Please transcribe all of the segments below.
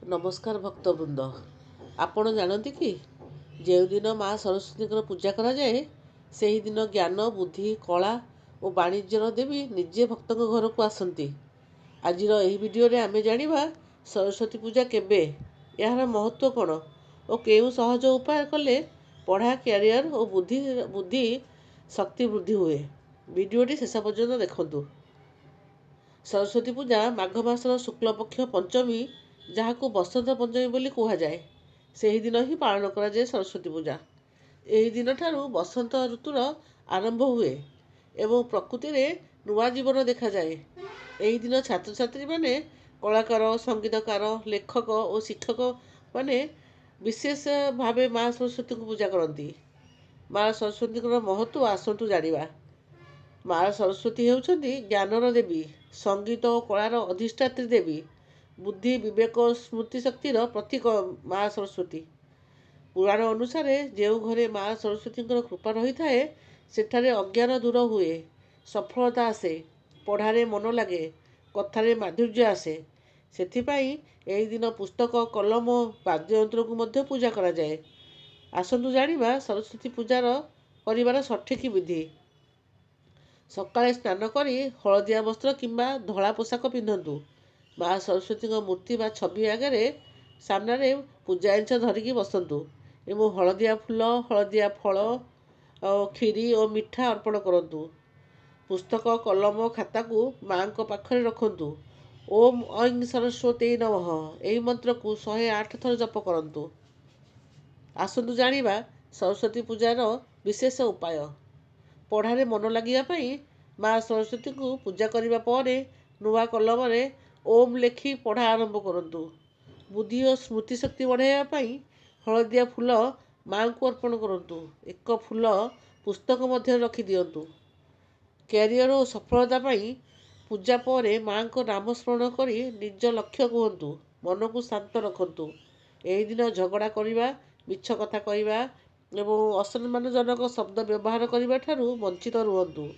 नमस्कार भक्तवृंद, आपण जानती कि जो माँ सरस्वती पूजा कराए से ही दिन ज्ञान बुद्धि कला और वाणिज्यर देवी निजे भक्त घर को आसती। आज भिडियो आम जाना सरस्वती पूजा केबे, यार महत्व कौन और क्यों सहज उपाय कले पढ़ा क्यारियर और बुद्धि बुद्धि शक्ति वृद्धि हुए। भिडियोटी शेष पर्यंत देखु। सरस्वती पूजा माघ मासर शुक्ल पक्ष पंचमी जहाँ बसंत पंचमी बोली कहुए से ही दिन ही पालन कराए सरस्वती पूजा। यही दिन ठारू बसंत ऋतुर आरंभ हुए एवं प्रकृति में नुआ जीवन देखा जाए। यही दिन छात्र छात्री माने कलाकार संगीतकार लेखक और शिक्षक माने विशेष भाव माँ सरस्वती को पूजा करती। माँ सरस्वती महत्व आसतु जाना। माँ सरस्वती होउछंती ज्ञानर देवी, संगीत और कलार अधिष्ठात्री देवी, बुद्धि विवेक और स्मृति शक्तिर प्रतीक माँ सरस्वती। पुराण अनुसार जो घरे माँ सरस्वती कृपा रही थाए सेठारे अज्ञान दूर हुए, सफलता आसे, पढ़ारे मन लगे, कथारे माधुर्य आसे। सेथिपाई एही दिन पुस्तक कलम वाद्ययंत्र को मध्य पूजा करा जाए। आसतु जानिबा सरस्वती पूजार करिवार सठिक विधि। सकाळे स्नान करी हलदिया वस्त्र किंबा धला पोशाक पिंधतु। माँ सरस्वती मूर्ति बा छवि आगे सामने पूजा जिनस धरिकी बसतु एवं हलदिया फूल हलदिया फल खीरी और मिठा अर्पण करतु। पुस्तक कलम खाता को माँ पाखरे रखतु। ओम ऐं सरस्वती नमः यही मंत्र को 108 थर जप करतु। आसतु जानिबा सरस्वती पूजार विशेष उपाय। पढ़ारे मन लगिया माँ सरस्वती को पूजा करने पर नुआ कलम ओम लेखि पढ़ा आरंभ करतु। बुद्धि और स्मृति शक्ति बढ़ाई हलदिया फूल माँ को अर्पण करतु। एक फूल पुस्तक मध्य रखी दियंतु। कैरियर और सफलता पूजा पर माँ को नाम स्मरण करी निज लक्ष्य कहतु। मन को शांत रखतु। यही दिन झगड़ा करवा, मिछ कथा कहवा एवं असम्मानजनक शब्द व्यवहार करने ठारू वंचित रुहतु।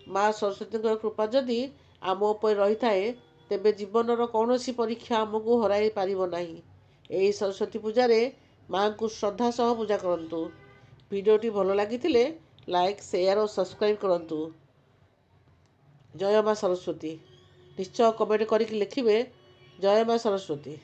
माँ सरस्वती कृपा जदि आम उपर रही थाए तेबे जीवनर कौन सी परीक्षा आमको हराई पारिब नाही। यही सरस्वती पूजा रे माँ को श्रद्धा सह पूजा करतु। भिडियोटी भल लगी लाइक शेयर और सब्सक्राइब करतु। जय माँ सरस्वती। निश्चय कमेंट करके लिखिए जय माँ सरस्वती।